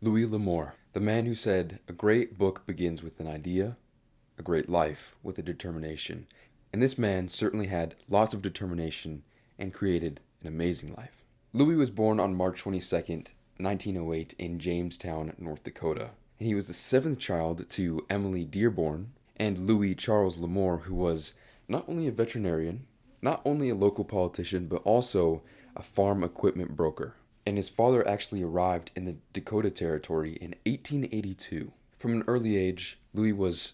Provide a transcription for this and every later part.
Louis L'Amour, the man who said, "A great book begins with an idea, a great life with a determination." And this man certainly had lots of determination and created an amazing life. Louis was born on March 22nd, 1908, in Jamestown, North Dakota. And he was the seventh child to Emily Dearborn and Louis Charles L'Amour, who was not only a veterinarian, not only a local politician, but also a farm equipment broker. And his father actually arrived in the Dakota Territory in 1882. From an early age, Louis was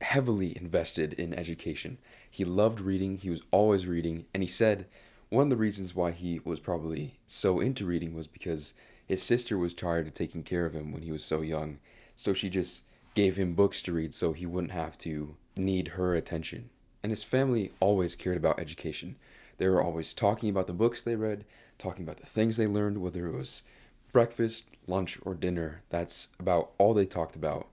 heavily invested in education. He loved reading, he was always reading, and he said one of the reasons why he was probably so into reading was because his sister was tired of taking care of him when he was so young. So she just gave him books to read so he wouldn't have to need her attention. And his family always cared about education. They were always talking about the books they read, talking about the things they learned, whether it was breakfast, lunch, or dinner. That's about all they talked about,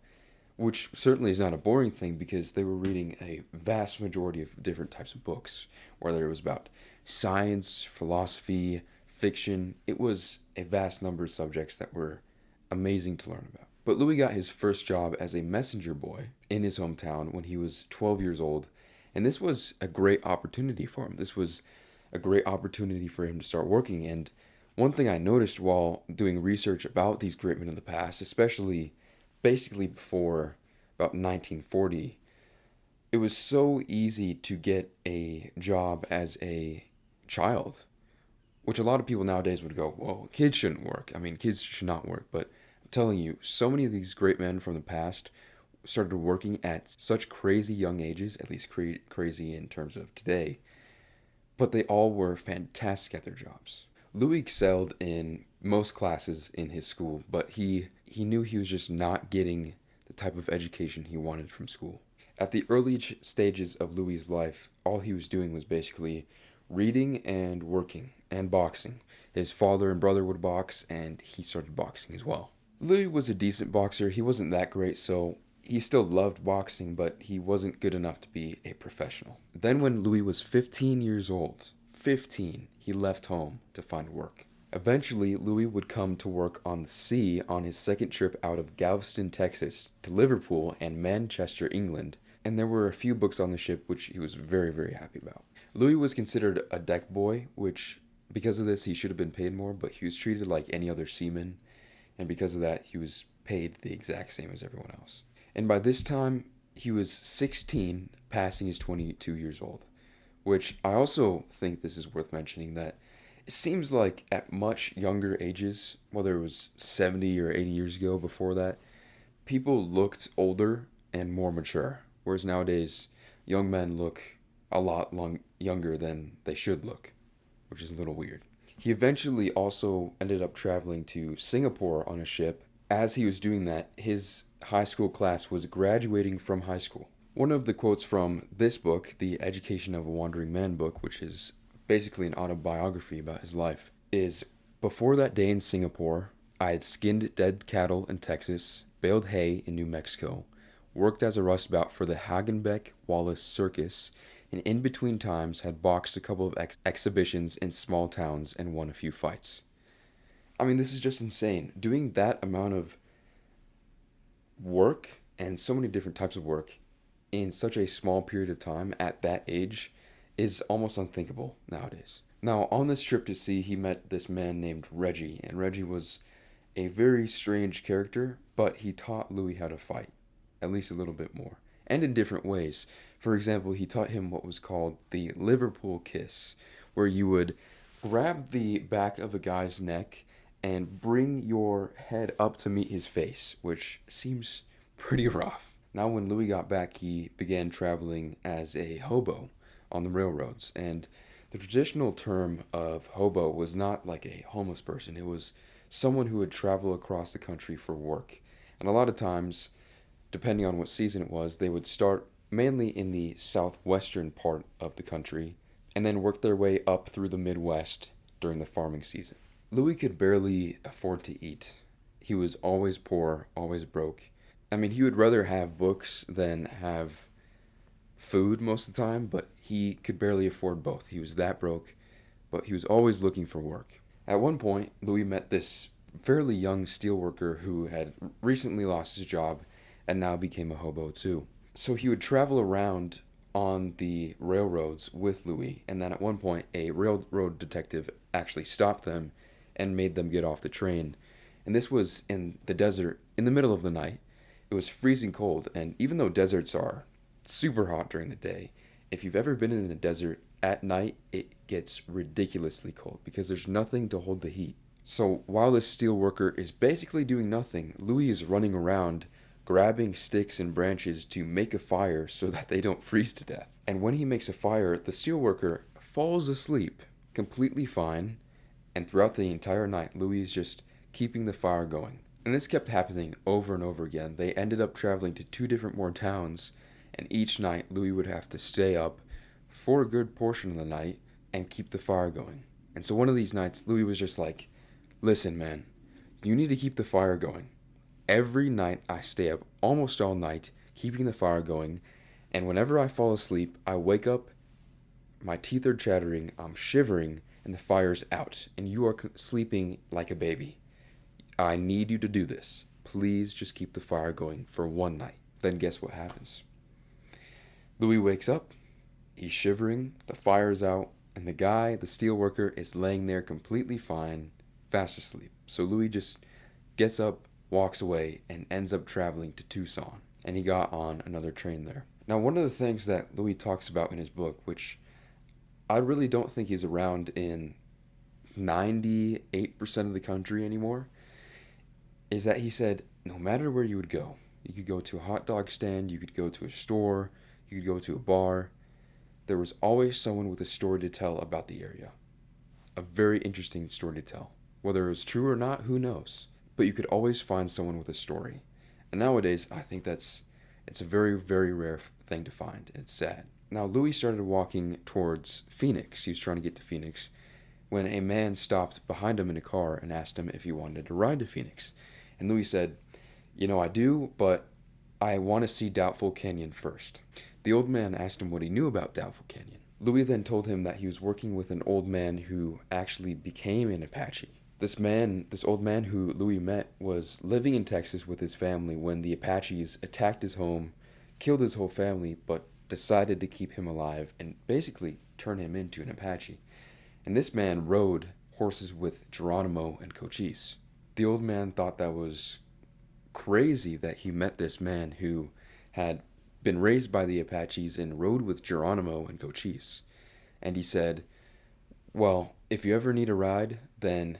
which certainly is not a boring thing because they were reading a vast majority of different types of books, whether it was about science, philosophy, fiction. It was a vast number of subjects that were amazing to learn about. But Louis got his first job as a messenger boy in his hometown when he was 12 years old, and this was a great opportunity for him. This was a great opportunity for him to start working. And one thing I noticed while doing research about these great men of the past, especially basically before about 1940, it was so easy to get a job as a child, which a lot of people nowadays would go, "Whoa, kids shouldn't work. I mean, kids should not work." But I'm telling you, so many of these great men from the past started working at such crazy young ages, at least crazy in terms of today, but they all were fantastic at their jobs. Louis excelled in most classes in his school, but he knew he was just not getting the type of education he wanted from school. At the early stages of Louis's life, all he was doing was basically reading and working and boxing. His father and brother would box, and he started boxing as well. Louis was a decent boxer. He wasn't that great, so he still loved boxing, but he wasn't good enough to be a professional. Then when Louis was 15 years old, 15, he left home to find work. Eventually, Louis would come to work on the sea on his second trip out of Galveston, Texas, to Liverpool and Manchester, England, and there were a few books on the ship which he was very, very happy about. Louis was considered a deck boy, which, because of this, he should have been paid more, but he was treated like any other seaman, and because of that, he was paid the exact same as everyone else. And by this time, he was 16, passing his 22 years old, which I also think this is worth mentioning that it seems like at much younger ages, whether it was 70 or 80 years ago before that, people looked older and more mature, whereas nowadays, young men look a lot younger than they should look, which is a little weird. He eventually also ended up traveling to Singapore on a ship. As he was doing that, his high school class was graduating from high school. One of the quotes from this book, The Education of a Wandering Man book, which is basically an autobiography about his life, is, "Before that day in Singapore, I had skinned dead cattle in Texas, baled hay in New Mexico, worked as a roustabout for the Hagenbeck Wallace Circus, and in between times had boxed a couple of exhibitions in small towns and won a few fights." I mean, this is just insane. Doing that amount of work and so many different types of work in such a small period of time at that age is almost unthinkable nowadays. Now, on this trip to sea, he met this man named Reggie, and Reggie was a very strange character, but he taught Louis how to fight, at least a little bit more, and in different ways. For example, he taught him what was called the Liverpool kiss, where you would grab the back of a guy's neck and bring your head up to meet his face, which seems pretty rough. Now, when Louis got back, he began traveling as a hobo on the railroads, and the traditional term of hobo was not like a homeless person. It was someone who would travel across the country for work. And a lot of times, depending on what season it was, they would start mainly in the southwestern part of the country and then work their way up through the Midwest during the farming season. Louis could barely afford to eat. He was always poor, always broke. I mean, he would rather have books than have food most of the time, but he could barely afford both. He was that broke, but he was always looking for work. At one point, Louis met this fairly young steelworker who had recently lost his job and now became a hobo too. So he would travel around on the railroads with Louis, and then at one point, a railroad detective actually stopped them and made them get off the train. And this was in the desert in the middle of the night. It was freezing cold, and even though deserts are super hot during the day, if you've ever been in the desert at night, it gets ridiculously cold because there's nothing to hold the heat. So while this steel worker is basically doing nothing, Louis is running around grabbing sticks and branches to make a fire so that they don't freeze to death. And when he makes a fire, the steel worker falls asleep completely fine, and throughout the entire night, Louis is just keeping the fire going. And this kept happening over and over again. They ended up traveling to 2 different more towns, and each night Louis would have to stay up for a good portion of the night and keep the fire going. And so one of these nights, Louis was just like, listen, man, you need to keep the fire going. Every night I stay up almost all night, keeping the fire going, and whenever I fall asleep, I wake up, my teeth are chattering, I'm shivering, and the fire's out, and you are sleeping like a baby. I need you to do this. Please just keep the fire going for one night. Then guess what happens? Louis wakes up, he's shivering, the fire's out, and the steel worker, is laying there completely fine, fast asleep. So Louis just gets up, walks away, and ends up traveling to Tucson. And he got on another train there. Now, one of the things that Louis talks about in his book, which I really don't think is around in 98% of the country anymore, is that he said no matter where you would go, you could go to a hot dog stand, you could go to a store, you could go to a bar, there was always someone with a story to tell about the area. A very interesting story to tell. Whether it was true or not, who knows? But you could always find someone with a story. And nowadays, I think it's a very, very rare thing to find. It's sad. Now, Louis started walking towards Phoenix. He was trying to get to Phoenix when a man stopped behind him in a car and asked him if he wanted to ride to Phoenix. And Louis said, I do, but I want to see Doubtful Canyon first. The old man asked him what he knew about Doubtful Canyon. Louis then told him that he was working with an old man who actually became an Apache. This old man who Louis met, was living in Texas with his family when the Apaches attacked his home, killed his whole family, but decided to keep him alive and basically turn him into an Apache. And this man rode horses with Geronimo and Cochise. The old man thought that was crazy that he met this man who had been raised by the Apaches and rode with Geronimo and Cochise. And he said, well, if you ever need a ride, then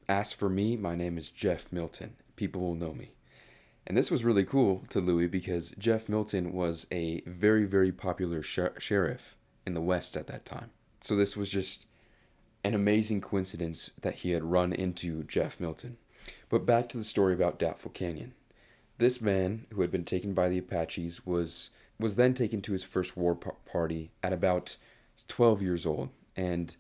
ask for me. My name is Jeff Milton. People will know me. And this was really cool to Louis because Jeff Milton was a very, very popular sheriff in the West at that time. So this was just an amazing coincidence that he had run into Jeff Milton. But back to the story about Doubtful Canyon. This man, who had been taken by the Apaches, was then taken to his first war party at about 12 years old. And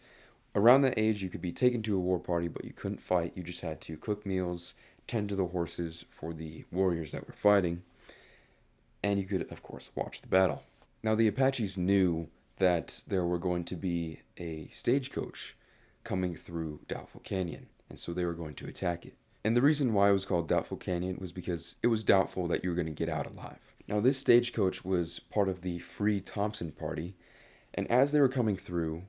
around that age, you could be taken to a war party, but you couldn't fight. You just had to cook meals, tend to the horses for the warriors that were fighting, and you could, of course, watch the battle. Now, the Apaches knew that there were going to be a stagecoach coming through Doubtful Canyon, and so they were going to attack it. And the reason why it was called Doubtful Canyon was because it was doubtful that you were going to get out alive. Now, this stagecoach was part of the Free Thompson Party, and as they were coming through,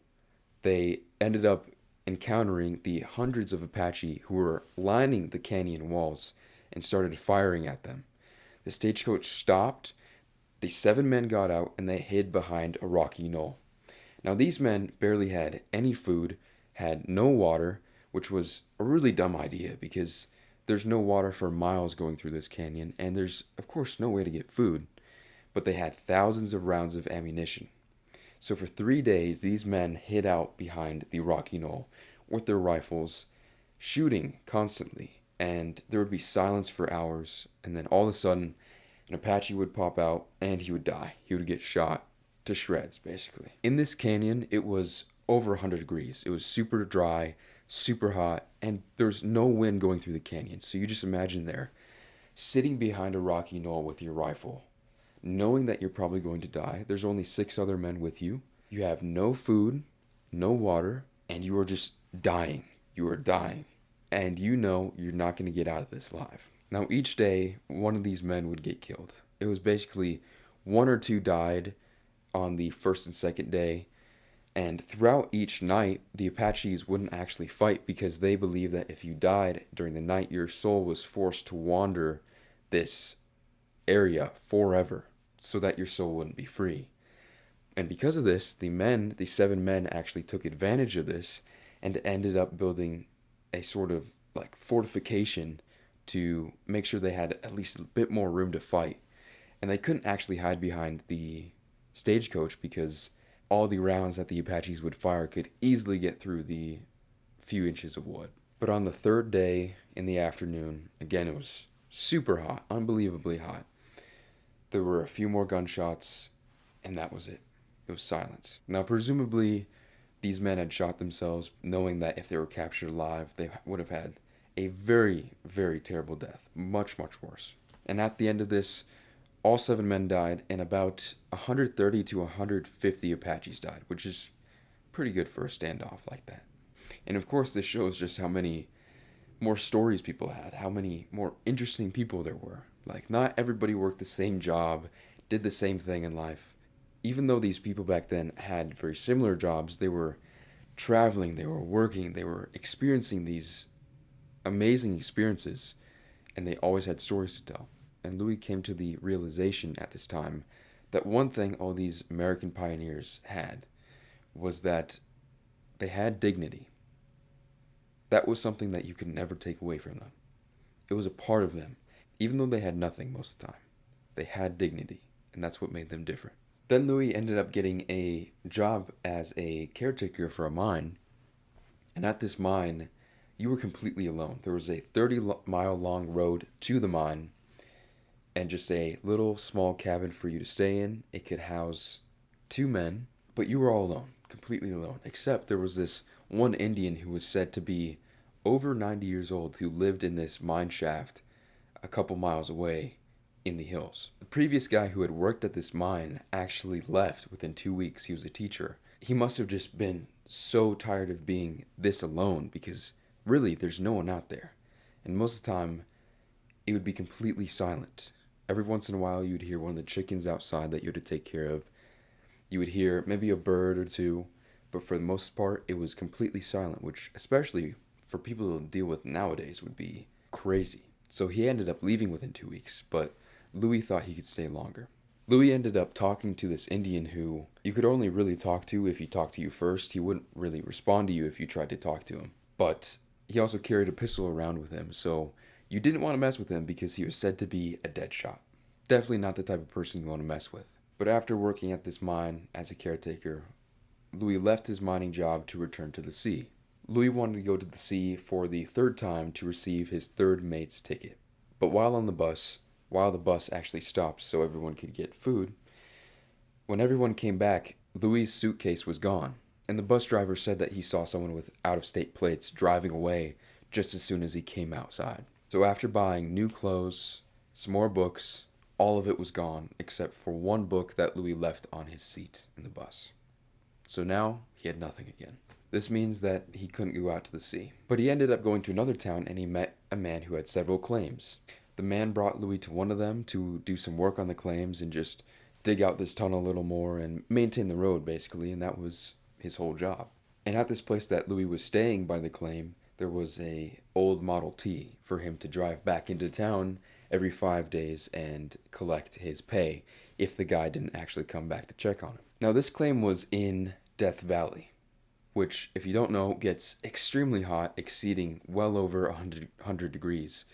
they ended up encountering the hundreds of Apache who were lining the canyon walls and started firing at them. The stagecoach stopped, the 7 men got out, and they hid behind a rocky knoll. Now, these men barely had any food, had no water, which was a really dumb idea because there's no water for miles going through this canyon, and there's, of course, no way to get food. But they had thousands of rounds of ammunition. So for 3 days, these men hid out behind the rocky knoll with their rifles, shooting constantly, and there would be silence for hours, and then all of a sudden, an Apache would pop out, and he would die. He would get shot to shreds, basically. In this canyon, it was over 100 degrees. It was super dry, super hot, and there's no wind going through the canyon. So you just imagine there, sitting behind a rocky knoll with your rifle, knowing that you're probably going to die. There's only 6 other men with you. You have no food, no water, and you are just dying. You are dying. and you know you're not going to get out of this alive. Now, each day, one of these men would get killed. It was basically one or two died on the first and second day, and throughout each night, the Apaches wouldn't actually fight because they believed that if you died during the night, your soul was forced to wander this area forever so that your soul wouldn't be free. And because of this, the 7 men actually took advantage of this and ended up building a sort of like fortification to make sure they had at least a bit more room to fight. And they couldn't actually hide behind the stagecoach because all the rounds that the Apaches would fire could easily get through the few inches of wood. But on the third day in the afternoon, again, it was super hot, unbelievably hot. There were a few more gunshots, and that was it. It was silence. Now, presumably, these men had shot themselves, knowing that if they were captured alive, they would have had a very, very terrible death. Much, much worse. And at the end of this, all 7 men died, and about 130 to 150 Apaches died, which is pretty good for a standoff like that. And of course, this shows just how many more stories people had, how many more interesting people there were. Like, not everybody worked the same job, did the same thing in life. Even though these people back then had very similar jobs, they were traveling, they were working, they were experiencing these amazing experiences, and they always had stories to tell. And Louis came to the realization at this time that one thing all these American pioneers had was that they had dignity. That was something that you could never take away from them. It was a part of them. Even though they had nothing most of the time, they had dignity, and that's what made them different. Then Louis ended up getting a job as a caretaker for a mine, and at this mine, you were completely alone. There was a 30-mile long road to the mine, and just a little small cabin for you to stay in. It could house 2 men, but you were all alone, completely alone, except there was this one Indian who was said to be over 90 years old who lived in this mine shaft a couple miles away in the hills. The previous guy who had worked at this mine actually left within 2 weeks. He was a teacher. He must have just been so tired of being this alone because really there's no one out there. And most of the time it would be completely silent. Every once in a while you would hear one of the chickens outside that you had to take care of. You would hear maybe a bird or two, but for the most part it was completely silent, which especially for people to deal with nowadays would be crazy. So he ended up leaving within 2 weeks, but Louis thought he could stay longer. Louis ended up talking to this Indian who you could only really talk to if he talked to you first. He wouldn't really respond to you if you tried to talk to him. But he also carried a pistol around with him, so you didn't want to mess with him because he was said to be a dead shot. Definitely not the type of person you want to mess with. But after working at this mine as a caretaker, Louis left his mining job to return to the sea. Louis wanted to go to the sea for the 3rd time to receive his 3rd mate's ticket. But while on the bus, while the bus actually stopped so everyone could get food, when everyone came back, Louis' suitcase was gone. And the bus driver said that he saw someone with out-of-state plates driving away just as soon as he came outside. So after buying new clothes, some more books, all of it was gone except for one book that Louis left on his seat in the bus. So now he had nothing again. This means that he couldn't go out to the sea. But he ended up going to another town and he met a man who had several claims. The man brought Louis to one of them to do some work on the claims and just dig out this tunnel a little more and maintain the road basically, and that was his whole job. And at this place that Louis was staying by the claim, there was a old Model T for him to drive back into town every 5 days and collect his pay if the guy didn't actually come back to check on him. Now this claim was in Death Valley, which, if you don't know, gets extremely hot, exceeding well over 100 degrees.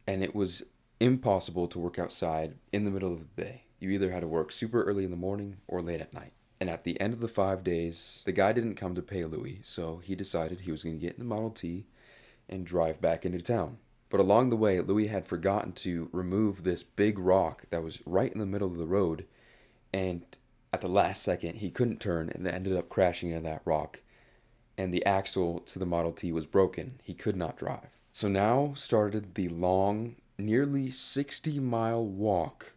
And it was impossible to work outside in the middle of the day. You either had to work super early in the morning or late at night. And at the end of the 5 days, the guy didn't come to pay Louis, so he decided he was going to get in the Model T and drive back into town. But along the way, Louis had forgotten to remove this big rock that was right in the middle of the road, and at the last second, he couldn't turn and ended up crashing into that rock. And the axle to the Model T was broken. He could not drive. So now started the long, nearly 60-mile walk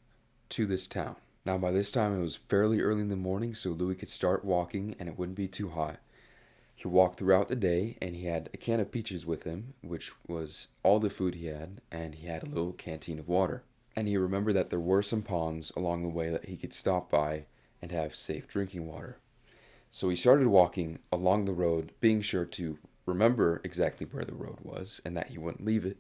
to this town. Now by this time it was fairly early in the morning, so Louis could start walking and it wouldn't be too hot. He walked throughout the day, and he had a can of peaches with him, which was all the food he had, and he had a little canteen of water. And he remembered that there were some ponds along the way that he could stop by and have safe drinking water. So he started walking along the road, being sure to remember exactly where the road was and that he wouldn't leave it.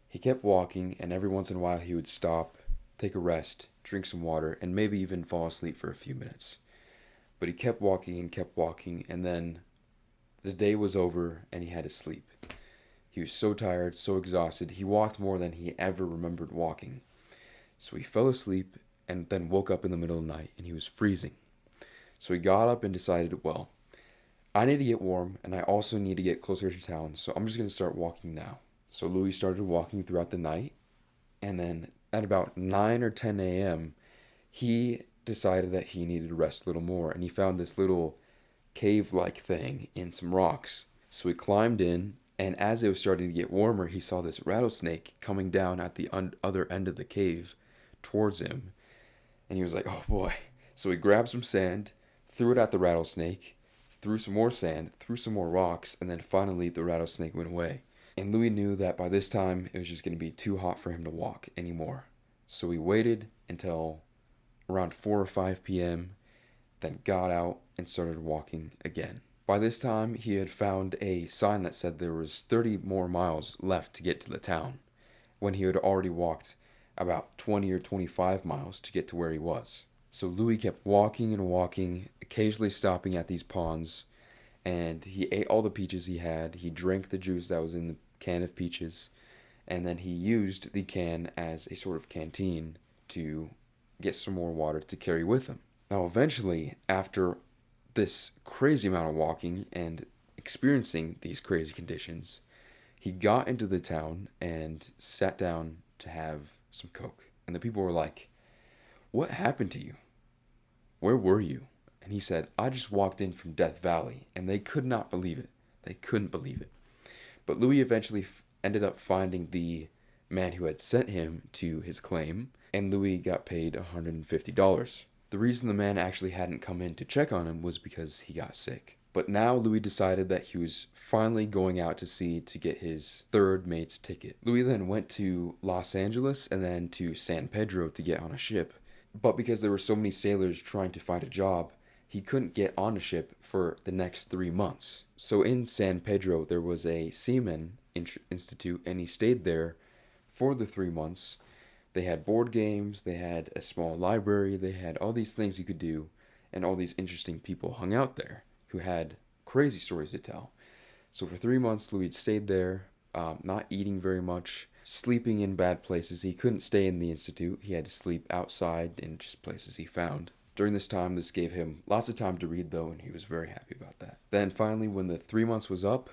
He kept walking, and every once in a while he would stop, take a rest, drink some water, and maybe even fall asleep for a few minutes. But he kept walking, and then the day was over and he had to sleep. He was so tired, so exhausted, he walked more than he ever remembered walking. So he fell asleep and then woke up in the middle of the night, and he was freezing. So he got up and decided, well, I need to get warm, and I also need to get closer to town, so I'm just going to start walking now. So Louis started walking throughout the night, and then at about 9 or 10 a.m., he decided that he needed to rest a little more, and he found this little cave-like thing in some rocks. So he climbed in, and as it was starting to get warmer, he saw this rattlesnake coming down at the other end of the cave towards him, and he was like, oh boy. So he grabbed some sand, threw it at the rattlesnake, threw some more sand, threw some more rocks, and then finally the rattlesnake went away. And Louis knew that by this time it was just going to be too hot for him to walk anymore. So he waited until around 4 or 5 p.m., then got out and started walking again. By this time, he had found a sign that said there was 30 more miles left to get to the town, when he had already walked about 20 or 25 miles to get to where he was. So Louis kept walking and walking, occasionally stopping at these ponds, and he ate all the peaches he had. He drank the juice that was in the can of peaches, and then he used the can as a sort of canteen to get some more water to carry with him. Now, eventually, after this crazy amount of walking and experiencing these crazy conditions, he got into the town and sat down to have some Coke. And the people were like, "What happened to you? Where were you?" And he said, "I just walked in from Death Valley." And they could not believe it. They couldn't believe it. But Louis eventually ended up finding the man who had sent him to his claim, and Louis got paid $150. The reason the man actually hadn't come in to check on him was because he got sick. But now Louis decided that he was finally going out to sea to get his third mate's ticket. Louis then went to Los Angeles and then to San Pedro to get on a ship. But because there were so many sailors trying to find a job, he couldn't get on a ship for the next 3 months. So in San Pedro, there was a seaman institute, and he stayed there for the 3 months. They had board games, they had a small library, they had all these things you could do, and all these interesting people hung out there who had crazy stories to tell. So for 3 months, Louis stayed there, not eating very much, sleeping in bad places. He couldn't stay in the institute. He had to sleep outside in just places he found. During this time, this gave him lots of time to read, though, and he was very happy about that. Then finally, when the 3 months was up,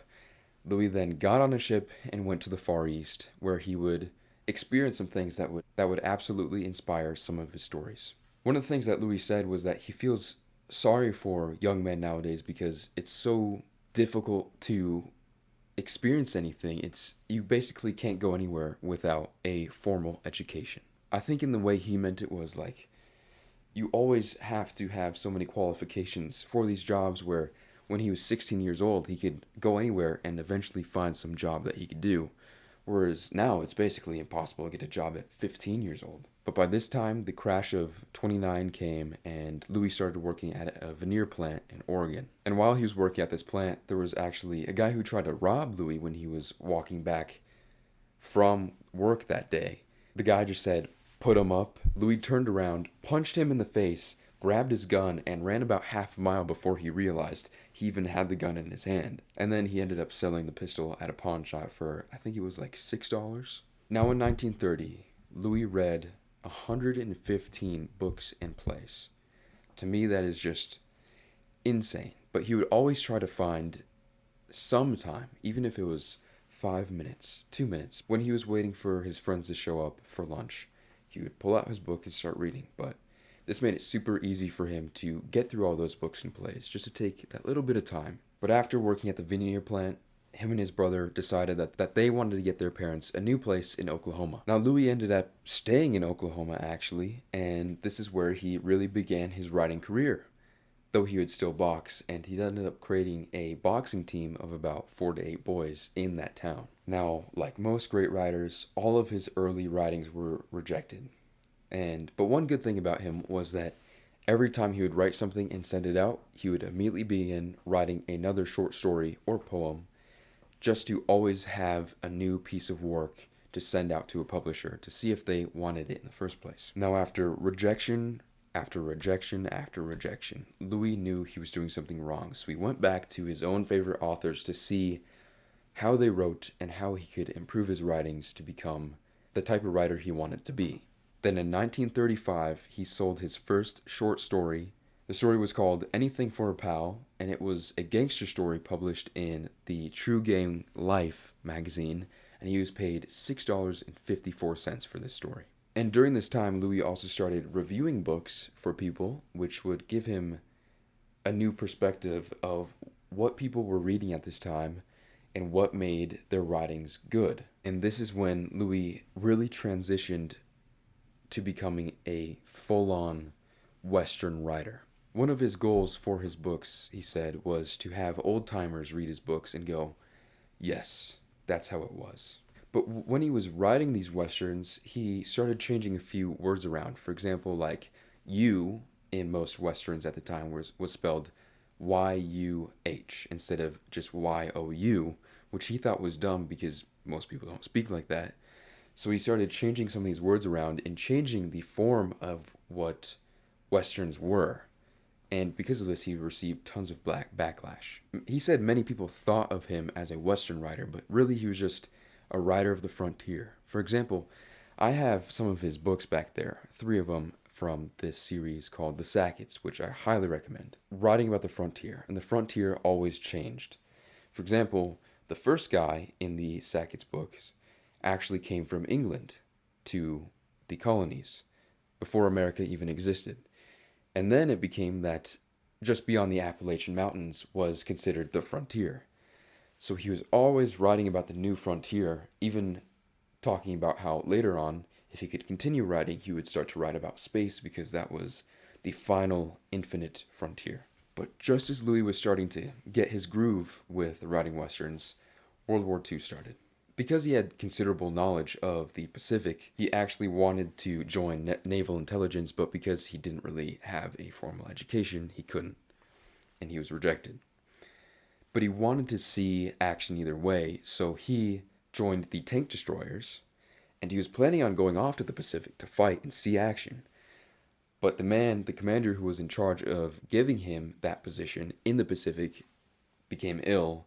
Louis then got on a ship and went to the Far East, where he would experience some things that would absolutely inspire some of his stories. One of the things that Louis said was that he feels sorry for young men nowadays because it's so difficult to experience anything. You basically can't go anywhere without a formal education. I think in the way he meant it was like, you always have to have so many qualifications for these jobs, where when he was 16 years old, he could go anywhere and eventually find some job that he could do. Whereas now it's basically impossible to get a job at 15 years old. But by this time, the crash of 29 came, and Louis started working at a veneer plant in Oregon. And while he was working at this plant, there was actually a guy who tried to rob Louis when he was walking back from work that day. The guy just said, "Put him up." Louis turned around, punched him in the face, grabbed his gun, and ran about half a mile before he realized he even had the gun in his hand. And then he ended up selling the pistol at a pawn shop for, I think it was like $6. Now in 1930, Louis read 115 books and plays. To me, that is just insane. But he would always try to find some time, even if it was 5 minutes, 2 minutes, when he was waiting for his friends to show up for lunch. He would pull out his book and start reading, but this made it super easy for him to get through all those books and plays, just to take that little bit of time. But after working at the veneer plant, him and his brother decided that they wanted to get their parents a new place in Oklahoma. Now, Louis ended up staying in Oklahoma, actually, and this is where he really began his writing career. though he would still box, and he ended up creating a boxing team of about 4 to 8 boys in that town. Now, like most great writers, all of his early writings were rejected. But one good thing about him was that every time he would write something and send it out, he would immediately begin writing another short story or poem just to always have a new piece of work to send out to a publisher to see if they wanted it in the first place. Now, after rejection after rejection after rejection, Louis knew he was doing something wrong, so he went back to his own favorite authors to see how they wrote and how he could improve his writings to become the type of writer he wanted to be. Then in 1935, he sold his first short story. The story was called Anything for a Pal, and it was a gangster story published in the True Gang Life magazine, and he was paid $6.54 for this story. And during this time, Louis also started reviewing books for people, which would give him a new perspective of what people were reading at this time and what made their writings good. And this is when Louis really transitioned to becoming a full-on Western writer. One of his goals for his books, he said, was to have old-timers read his books and go, yes, that's how it was. But when he was writing these Westerns, he started changing a few words around. For example, like you in most Westerns at the time was spelled Y-U-H instead of just Y-O-U, which he thought was dumb because most people don't speak like that. So he started changing some of these words around and changing the form of what Westerns were. And because of this, he received tons of backlash. He said many people thought of him as a Western writer, but really he was just a writer of the frontier. For example, I have some of his books back there, 3 of them from this series called The Sackets, which I highly recommend. Writing about the frontier, and the frontier always changed. For example, the first guy in the Sackets books actually came from England to the colonies before America even existed. And then it became that just beyond the Appalachian Mountains was considered the frontier. So he was always writing about the new frontier, even talking about how later on, if he could continue writing, he would start to write about space because that was the final infinite frontier. But just as Louis was starting to get his groove with writing Westerns, World War II started. Because he had considerable knowledge of the Pacific, he actually wanted to join naval intelligence, but because he didn't really have a formal education, he couldn't, and he was rejected. But he wanted to see action either way, so he joined the tank destroyers, and he was planning on going off to the Pacific to fight and see action. But the commander who was in charge of giving him that position in the Pacific became ill.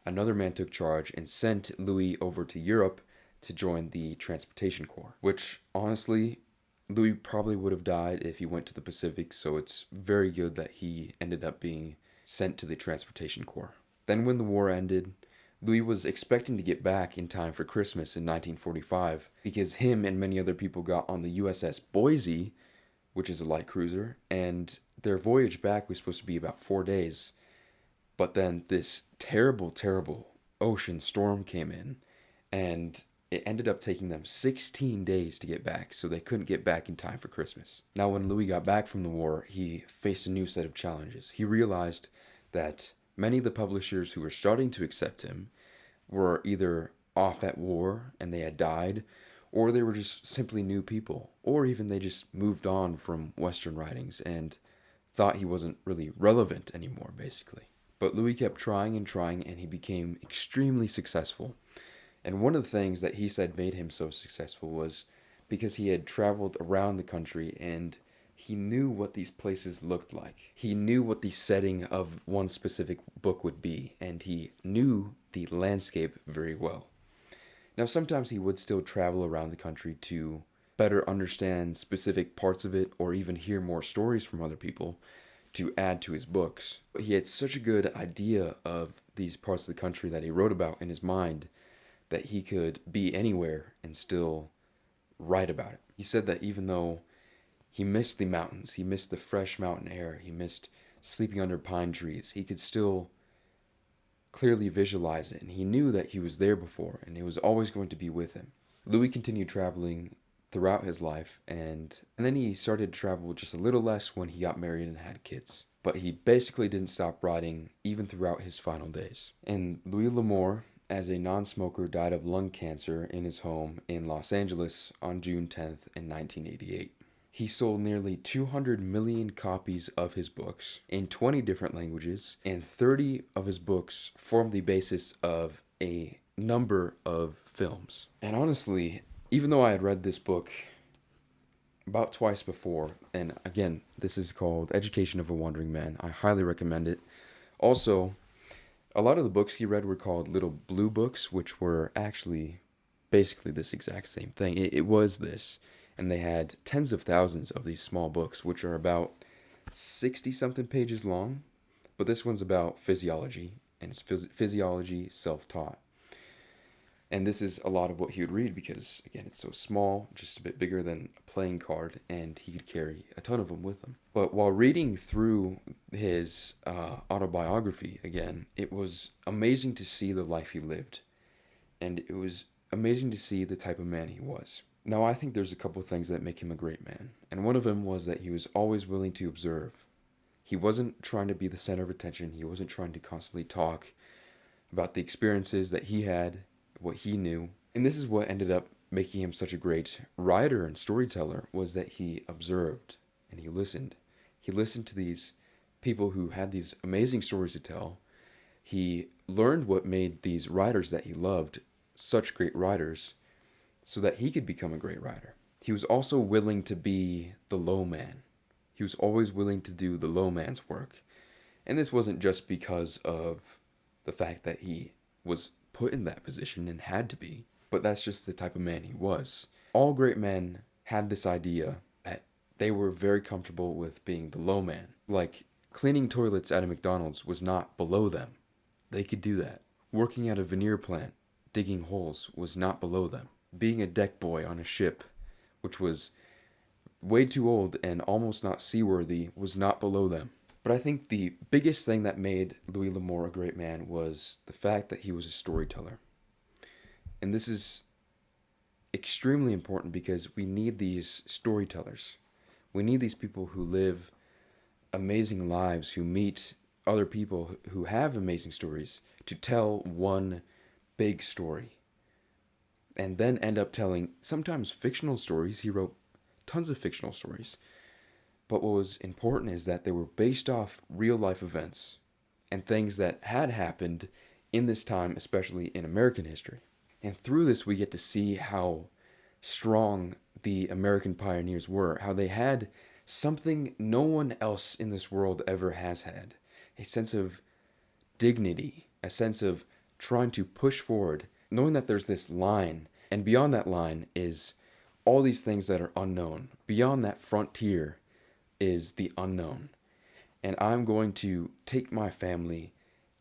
Another man took charge and sent Louis over to Europe to join the Transportation Corps, which honestly, Louis probably would have died if he went to the Pacific, so it's very good that he ended up being sent to the Transportation Corps. Then when the war ended, Louis was expecting to get back in time for Christmas in 1945 because him and many other people got on the USS Boise, which is a light cruiser, and their voyage back was supposed to be about 4 days. But then this terrible, terrible ocean storm came in, and it ended up taking them 16 days to get back, so they couldn't get back in time for Christmas. Now, when Louis got back from the war, he faced a new set of challenges. He realized that many of the publishers who were starting to accept him were either off at war and they had died, or they were just simply new people, or even they just moved on from Western writings and thought he wasn't really relevant anymore, basically. But Louis kept trying, and he became extremely successful. And one of the things that he said made him so successful was because he had traveled around the country and he knew what these places looked like. He knew what the setting of one specific book would be, and he knew the landscape very well. Now, sometimes he would still travel around the country to better understand specific parts of it or even hear more stories from other people to add to his books. But he had such a good idea of these parts of the country that he wrote about in his mind that he could be anywhere and still write about it. He said that even though he missed the mountains, he missed the fresh mountain air, he missed sleeping under pine trees, he could still clearly visualize it, and he knew that he was there before, and it was always going to be with him. Louis continued traveling throughout his life, and then he started to travel just a little less when he got married and had kids. but he basically didn't stop writing even throughout his final days. And Louis L'Amour, as a non-smoker, died of lung cancer in his home in Los Angeles on June 10th in 1988. He sold nearly 200 million copies of his books in 20 different languages, and 30 of his books formed the basis of a number of films. And honestly, even though I had read this book about twice before, and again, this is called Education of a Wandering Man, I highly recommend it. Also, a lot of the books he read were called Little Blue Books, which were actually basically this exact same thing. It was this. And they had tens of thousands of these small books, which are about 60-something pages long. But this one's about physiology, and it's physiology self-taught. And this is a lot of what he would read because, again, it's so small, just a bit bigger than a playing card, and he could carry a ton of them with him. But while reading through his autobiography, again, it was amazing to see the life he lived. And it was amazing to see the type of man he was. Now, I think there's a couple of things that make him a great man, and one of them was that he was always willing to observe. He wasn't trying to be the center of attention. He wasn't trying to constantly talk about the experiences that he had, what he knew. And this is what ended up making him such a great writer and storyteller, was that he observed and he listened. He listened to these people who had these amazing stories to tell. He learned what made these writers that he loved such great writers, so that he could become a great writer. He was also willing to be the low man. He was always willing to do the low man's work. And this wasn't just because of the fact that he was put in that position and had to be, but that's just the type of man he was. All great men had this idea that they were very comfortable with being the low man. Like, cleaning toilets at a McDonald's was not below them. They could do that. Working at a veneer plant, digging holes, was not below them. Being a deck boy on a ship, which was way too old and almost not seaworthy, was not below them. But I think the biggest thing that made Louis L'Amour a great man was the fact that he was a storyteller. And this is extremely important because we need these storytellers. We need these people who live amazing lives, who meet other people who have amazing stories, to tell one big story. And then end up telling sometimes fictional stories. He wrote tons of fictional stories. But what was important is that they were based off real life events and things that had happened in this time, especially in American history. And through this, we get to see how strong the American pioneers were, how they had something no one else in this world ever has had. A sense of dignity, a sense of trying to push forward, knowing that there's this line, and beyond that line is all these things that are unknown. Beyond that frontier is the unknown. And I'm going to take my family,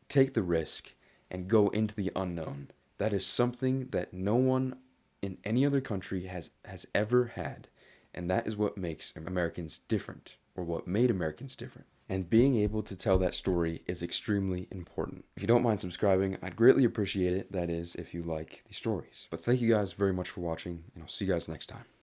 take the risk, and go into the unknown. That is something that no one in any other country has ever had. And that is what makes Americans different, or what made Americans different. And being able to tell that story is extremely important. If you don't mind subscribing, I'd greatly appreciate it. That is, if you like the stories. But thank you guys very much for watching, and I'll see you guys next time.